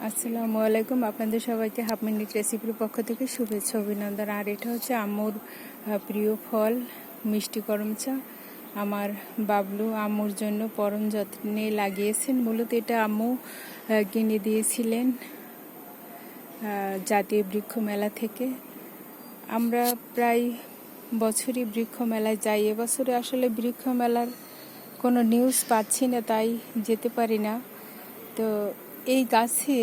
আসসালামু আলাইকুম। আপনাদের সবাইকে হাফ মিনিট রেসিপির পক্ষ থেকে শুভেচ্ছা অভিনন্দন। আর এটা হচ্ছে আম্মুর প্রিয় ফল মিষ্টি করমচা। আমার বাবলু আম্মুর জন্য পরম যত্নে লাগিয়েছেন। মূলত এটা আম্মু কিনে দিয়েছিলেন জাতীয় বৃক্ষ মেলা থেকে। আমরা প্রায় বছরই বৃক্ষ মেলায় যাই। এবছরে আসলে বৃক্ষ মেলার কোনো নিউজ পাচ্ছি না, তাই যেতে পারি না। তো এই গাছে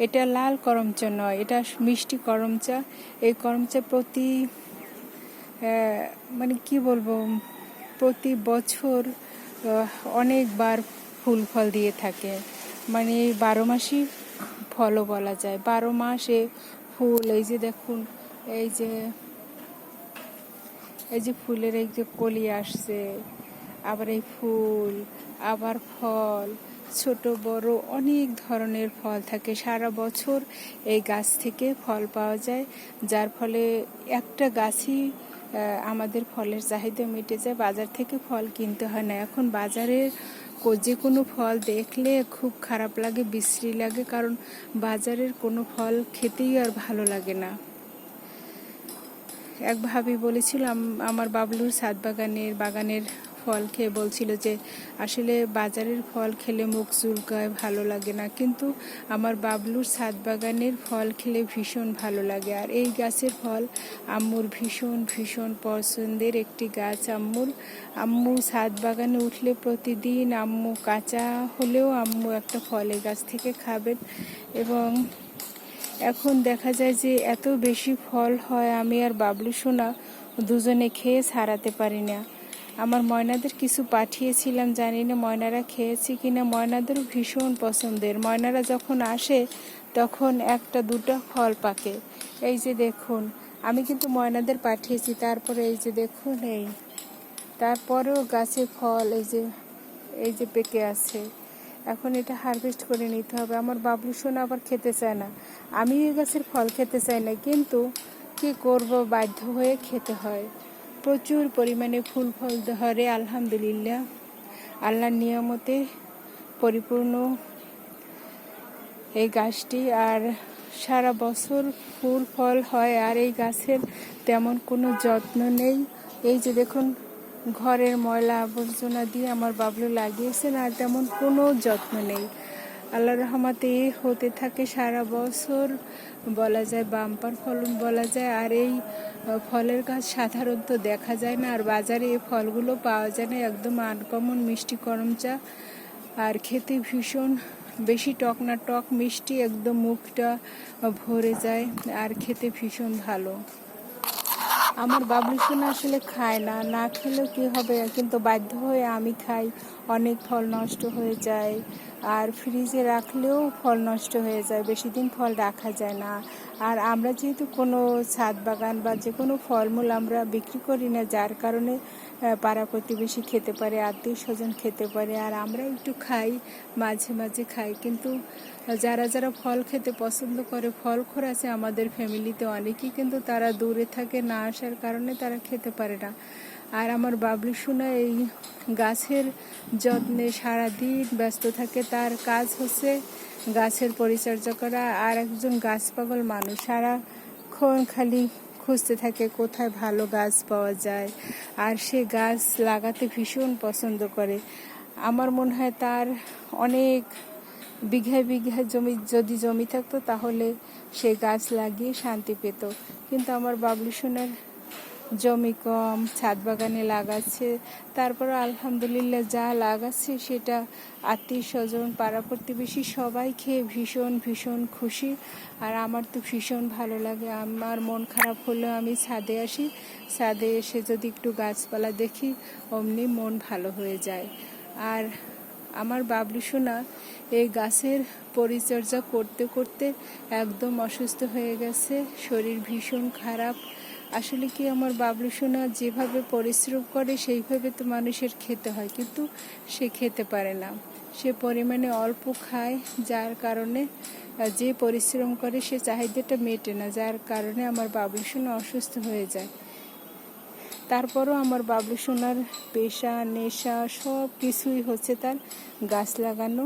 এটা লাল করমচা নয়, এটা মিষ্টি করমচা। এই করমচা প্রতি বছর অনেকবার ফুল ফল দিয়ে থাকে। 12 মাসই ফলও বলা যায়, 12 মাসে ফুল। এই যে দেখুন, এই যে ফুলের এই যে কলি আসছে, আবার এই ফুল, আবার ফল, ছোট বড় অনেক ধরনের ফল থাকে। সারা বছর এই গাছ থেকে ফল পাওয়া যায়, যার ফলে একটা গাছই আমাদের ফলের চাহিদা মিটে যায়। বাজার থেকে ফল কিনতে হয় না। এখন বাজারের যে কোনো ফল দেখলে খুব খারাপ লাগে, বিশ্রী লাগে, কারণ বাজারের কোনো ফল খেতেই আর ভালো লাগে না। এক ভাবি বলেছিল, আমার বাবলুর ছাদ বাগানের ফল খেয়ে বলছিল যে আসলে বাজারের ফল খেলে মুখ চুলকায়, ভালো লাগে না, কিন্তু আমার বাবলুর ছাদ বাগানের ফল খেলে ভীষণ ভালো লাগে। আর এই গাছের ফল আম্মুর ভীষণ ভীষণ পছন্দের একটি গাছ। আম্মু ছাদ বাগানে উঠলে প্রতিদিন আম্মু কাঁচা হলেও আম্মু একটা ফলের গাছ থেকে খাবেন। এবং এখন দেখা যায় যে এত বেশি ফল হয়, আমি আর বাবলু সোনা দুজনে খেয়ে ছাড়াতে পারি না। আমার ময়নাদের কিছু পাঠিয়েছিলাম, জানি না ময়নারা খেয়েছি কিনা। ময়নাদেরও ভীষণ পছন্দের। ময়নারা যখন আসে তখন একটা দুটো ফল পাকে। এই যে দেখুন, আমি কিন্তু ময়নাদের পাঠিয়েছি, তারপরে এই যে দেখুন, তারপরেও গাছে ফল এই যে পেকে আছে। এখন এটা হারভেস্ট করে নিতে হবে। আমার বাবলু সোনা আবার খেতে চায় না। আমি এই গাছের ফল খেতে চাই না, কিন্তু কি করব, বাধ্য হয়ে খেতে হয়। প্রচুর পরিমাণে ফুল ফল ধরে আলহামদুলিল্লাহ, আল্লাহর নিয়ামতে পরিপূর্ণ এই গাছটি। আর সারা বছর ফুল ফল হয়, আর এই গাছের তেমন কোনো যত্ন নেই। এই যে দেখুন, ঘরের ময়লা আবর্জনা দিয়ে আমার বাবলু লাগিয়েছেন, আর তেমন কোনো যত্ন নেই। আল্লাহর রহমতে হতে থাকে সারা বছর, বলা যায় বাম্পার ফলন বলা যায়। আর এই ফলের গাছ সাধারণত দেখা যায় না, আর বাজারে এই ফলগুলো পাওয়া যায় না। একদম আনকমন মিষ্টি করমচা, আর খেতে ভীষণ বেশি টক না, টক মিষ্টি, একদম মুখটা ভরে যায়, আর খেতে ভীষণ ভালো। আমার বাবলু সোনা আসলে খায় না, না খেলেও কি হবে, কিন্তু বাধ্য হয়ে আমি খাই। অনেক ফল নষ্ট হয়ে যায়, আর ফ্রিজে রাখলেও ফল নষ্ট হয়ে যায়, বেশি দিন ফল রাখা যায় না। আর আমরা যেহেতু কোনো ছাদ বাগান বা যে কোনো ফলমূল আমরা বিক্রি করি না, যার কারণে পাড়া প্রতিবেশী খেতে পারে, আত্মীয় স্বজন খেতে পারে, আর আমরা একটু খাই, মাঝে মাঝে খাই। কিন্তু যারা যারা ফল খেতে পছন্দ করে, ফলখোর আছে আমাদের ফ্যামিলিতে অনেকেই, কিন্তু তারা দূরে থাকে, না আসার কারণে তারা খেতে পারে না। আর আমার বাবলু সোনা এই গাছের যত্নে সারাদিন ব্যস্ত থাকে। তার কাজ হচ্ছে গাছের পরিচর্যা করা। আর একজন গাছ পাগল মানুষ, সারাক্ষণ খালি খুঁজতে থাকে কোথায় ভালো গাছ পাওয়া যায়, আর সে গাছ লাগাতে ভীষণ পছন্দ করে। আমার মনে হয় তার অনেক বিঘায় বিঘায় জমি থাকতো, তাহলে সে গাছ লাগিয়ে শান্তি পেত। কিন্তু আমার বাবলু সোনার জমি কম, ছাদ বাগানে লাগাচ্ছে, তারপর আলহামদুলিল্লাহ যা লাগাচ্ছে সেটা আত্মীয় স্বজন পাড়া প্রতিবেশী সবাই খেয়ে ভীষণ ভীষণ খুশি। আর আমার তো ভীষণ ভালো লাগে। আমার মন খারাপ হলেও আমি ছাদে আসি, ছাদে এসে যদি একটু গাছপালা দেখি, অমনি মন ভালো হয়ে যায়। আর আমার বাবলু সোনা এই গাছের পরিচর্যা করতে করতে একদম অসুস্থ হয়ে গেছে, শরীর ভীষণ খারাপ। আসলে কি, আমার বাবলু সোনা যেভাবে পরিশ্রম করে সেইভাবে তো মানুষের খেতে হয়, কিন্তু সে খেতে পারে না, সে পরিমাণে অল্প খায়, যার কারণে যে পরিশ্রম করে সে চাহিদাটা মেটে না, যার কারণে আমার বাবলু সোনা অসুস্থ হয়ে যায়। তারপরও আমার বাবলু সোনার পেশা নেশা সব কিছুই হচ্ছে তার গাছ লাগানো।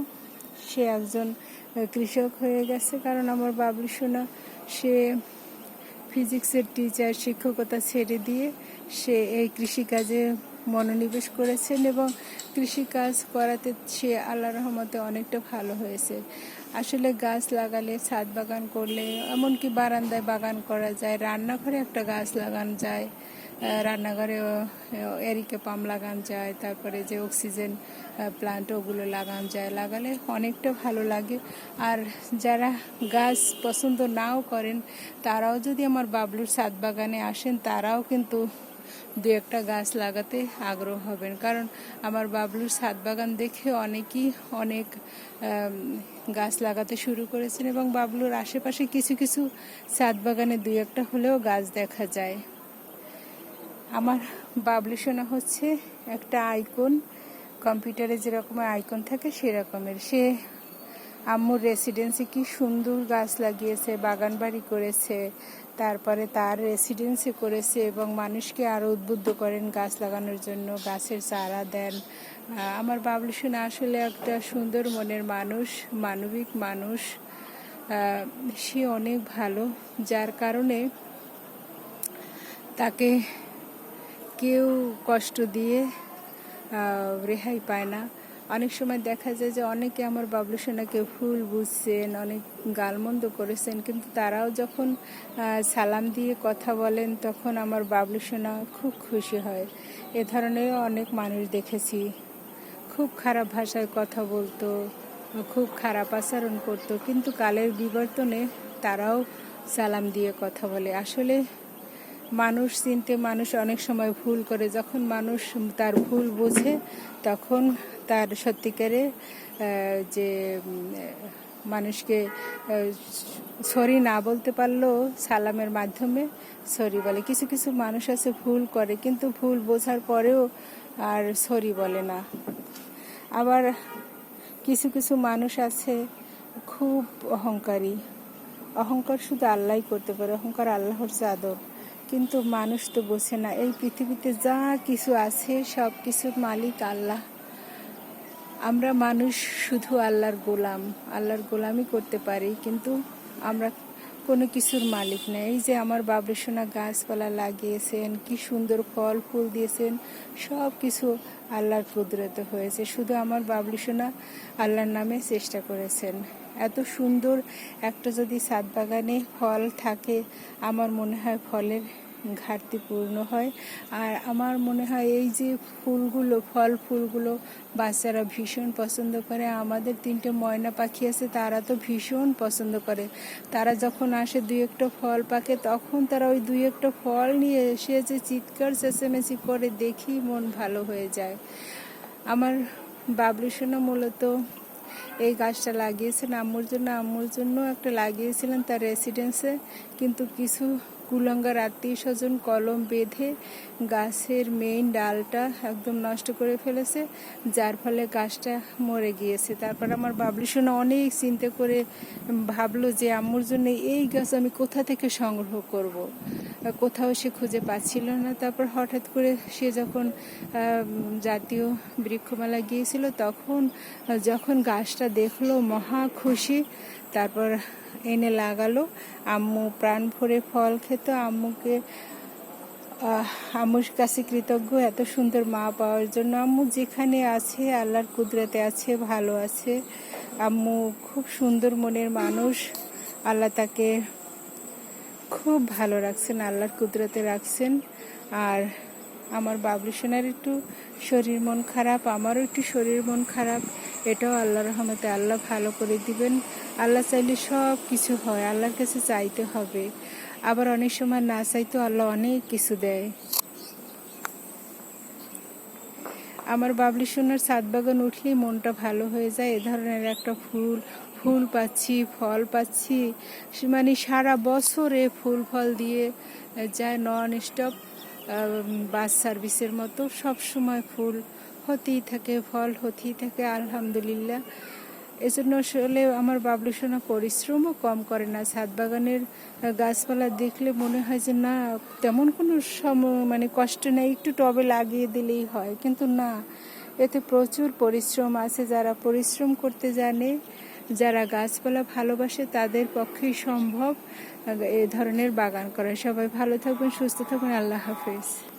সে একজন কৃষক হয়ে গেছে। কারণ আমার বাবলু সোনা সে ফিজিক্সের টিচার, শিক্ষকতা ছেড়ে দিয়ে সে এই কৃষিকাজে মনোনিবেশ করেছেন এবং কৃষিকাজ করাতে সে আল্লাহর রহমতে অনেকটা ভালো হয়েছে। আসলে গাছ লাগালে, ছাদ বাগান করলে, এমনকি বারান্দায় বাগান করা যায়, রান্নাঘরে একটা গাছ লাগানো যায়, রান্নাঘরে এরিকা পাম লাগানো যায়, তারপরে যে অক্সিজেন প্লান্ট ওগুলো লাগানো যায়, লাগালে অনেকটা ভালো লাগে। আর যারা গাছ পছন্দ নাও করেন তারাও যদি আমার বাবলুর ছাদ বাগানে আসেন, তারাও কিন্তু দু একটা গাছ লাগাতে আগ্রহ হবেন। কারণ আমার বাবলুর ছাদ বাগান দেখে অনেকেই অনেক গাছ লাগাতে শুরু করেছেন এবং বাবলুর আশেপাশে কিছু কিছু ছাদ বাগানে দুই একটা হলেও গাছ দেখা যায়। আমার বাবলু সোনা হচ্ছে একটা আইকন, কম্পিউটারে যেরকম আইকন থাকে সেরকমের। সে আম্মুর রেসিডেন্সি কি সুন্দর গাছ লাগিয়েছে, বাগান বাড়ি করেছে, তারপরে তার রেসিডেন্সি করেছে এবং মানুষকে আরও উদ্বুদ্ধ করেন গাছ লাগানোর জন্য, গাছের চারা দেন। আমার বাবলু সোনা আসলে একটা সুন্দর মনের মানুষ, মানবিক মানুষ। সে অনেক ভালো, যার কারণে তাকে কেউ কষ্ট দিয়ে রেহাই পায় না। অনেক সময় দেখা যায় যে অনেকে আমার বাবলু সোনাকে ভুল বুঝছেন, অনেক গালমন্দ করেছেন, কিন্তু তারাও যখন সালাম দিয়ে কথা বলেন তখন আমার বাবলু সোনা খুব খুশি হয়। এ ধরনের অনেক মানুষ দেখেছি, খুব খারাপ ভাষায় কথা বলতো, খুব খারাপ আচরণ করতো, কিন্তু কালের বিবর্তনে তারাও সালাম দিয়ে কথা বলে। আসলে মানুষ চিনতে মানুষ অনেক সময় ভুল করে, যখন মানুষ তার ভুল বোঝে তখন তার সত্যিকারে যে মানুষকে সরি না বলতে পারলেও সালামের মাধ্যমে সরি বলে। কিছু কিছু মানুষ আছে ভুল করে কিন্তু ভুল বোঝার পরেও আর সরি বলে না। আবার কিছু কিছু মানুষ আছে খুব অহংকারী, অহংকার শুধু আল্লাহই করতে পারে, অহংকার আল্লাহর চাদর, কিন্তু মানুষ তো বোঝে না এই পৃথিবীতে যা কিছু আছে সব কিছুর মালিক আল্লাহ। আমরা মানুষ শুধু আল্লাহর গোলাম, আল্লাহর গোলামই করতে পারি, কিন্তু আমরা কোনো কিছুর মালিক না। এই যে আমার বাবলু সোনা গাছপালা লাগিয়েছেন, কি সুন্দর ফল ফুল দিয়েছেন, সব কিছু আল্লাহর কুদরতে হয়েছে। শুধু আমার বাবলু সোনা আল্লাহর নামে চেষ্টা করেছেন। এত সুন্দর একটা যদি ছাদ বাগানে ফল থাকে, আমার মনে হয় ফলের ঘাটতি পূর্ণ হয়। আর আমার মনে হয় এই যে ফুলগুলো, ফল ফুলগুলো বাচ্চারা ভীষণ পছন্দ করে। আমাদের 3টে ময়না পাখি আছে, তারা তো ভীষণ পছন্দ করে। তারা যখন আসে, দুই একটা ফল পাকে, তখন তারা ওই দুই একটা ফল নিয়ে এসে যে চিৎকার চেঁচামেচি করে, দেখি মন ভালো হয়ে যায়। আমার বাবলু সোনা মূলত এই গাছটা লাগিয়েছেন আম্মুর জন্য একটা লাগিয়েছিলেন তার রেসিডেন্সে, কিন্তু কিছু কুলাঙ্গার আত্মীয় স্বজন কলম বেঁধে গাছের মেইন ডালটা একদম নষ্ট করে ফেলেছে, যার ফলে গাছটা মরে গিয়েছে। তারপর আমার বাবলু সোনা অনেক চিন্তা করে ভাবলো যে আম্মুর জন্য এই গাছ আমি কোথা থেকে সংগ্রহ করব। কোথাও সে খুঁজে পাচ্ছিল না। তারপর হঠাৎ করে সে যখন জাতীয় বৃক্ষমেলা গিয়েছিল, তখন যখন গাছটা দেখলো মহা খুশি, তারপর এনে লাগালো। আম্মু প্রাণ ভরে ফল খেত। আম্মুর কাছে কৃতজ্ঞ এত সুন্দর মা পাওয়ার জন্য। আম্মু যেখানে আছে আল্লাহর কুদরতে আছে, ভালো আছে। আম্মু খুব সুন্দর মনের মানুষ, আল্লাহ তাকে খুব ভালো রাখছেন, আল্লাহর কুদরতে রাখছেন। আর আমার বাবলু সোনার একটু শরীর মন খারাপ, আমারও একটু শরীর মন খারাপ, এটাও আল্লাহর রহমতে আল্লাহ ভালো করে দিবেন। আল্লাহ চাইলে সব কিছু হয়, আল্লাহর কাছে চাইতে হবে। আবার অনেক সময় না চাইতেও আল্লাহ অনেক কিছু দেয়। আমার বাবলু সোনার ছাদ বাগান উঠলেই মনটা ভালো হয়ে যায়। এ ধরনের একটা ফুল পাচ্ছি, ফল পাচ্ছি, মানে সারা বছরে ফুল ফল দিয়ে যায়, নন স্টপ বাস সার্ভিসের মতো সব সময় ফুল হতেই থাকে, ফল হতেই থাকে, আলহামদুলিল্লাহ। এজন্য আসলে আমার বাবলু সোনা পরিশ্রমও কম করে না। ছাদ বাগানের গাছপালা দেখলে মনে হয় যে না, তেমন কোনো মানে কষ্ট নেই, একটু টবে লাগিয়ে দিলেই হয়, কিন্তু না, এতে প্রচুর পরিশ্রম আছে। যারা পরিশ্রম করতে জানে, যারা গাছপালা ভালোবাসে, তাদের পক্ষেই সম্ভব এ ধরনের বাগান করা। সবাই ভালো থাকবেন, সুস্থ থাকবেন। আল্লাহ হাফেজ।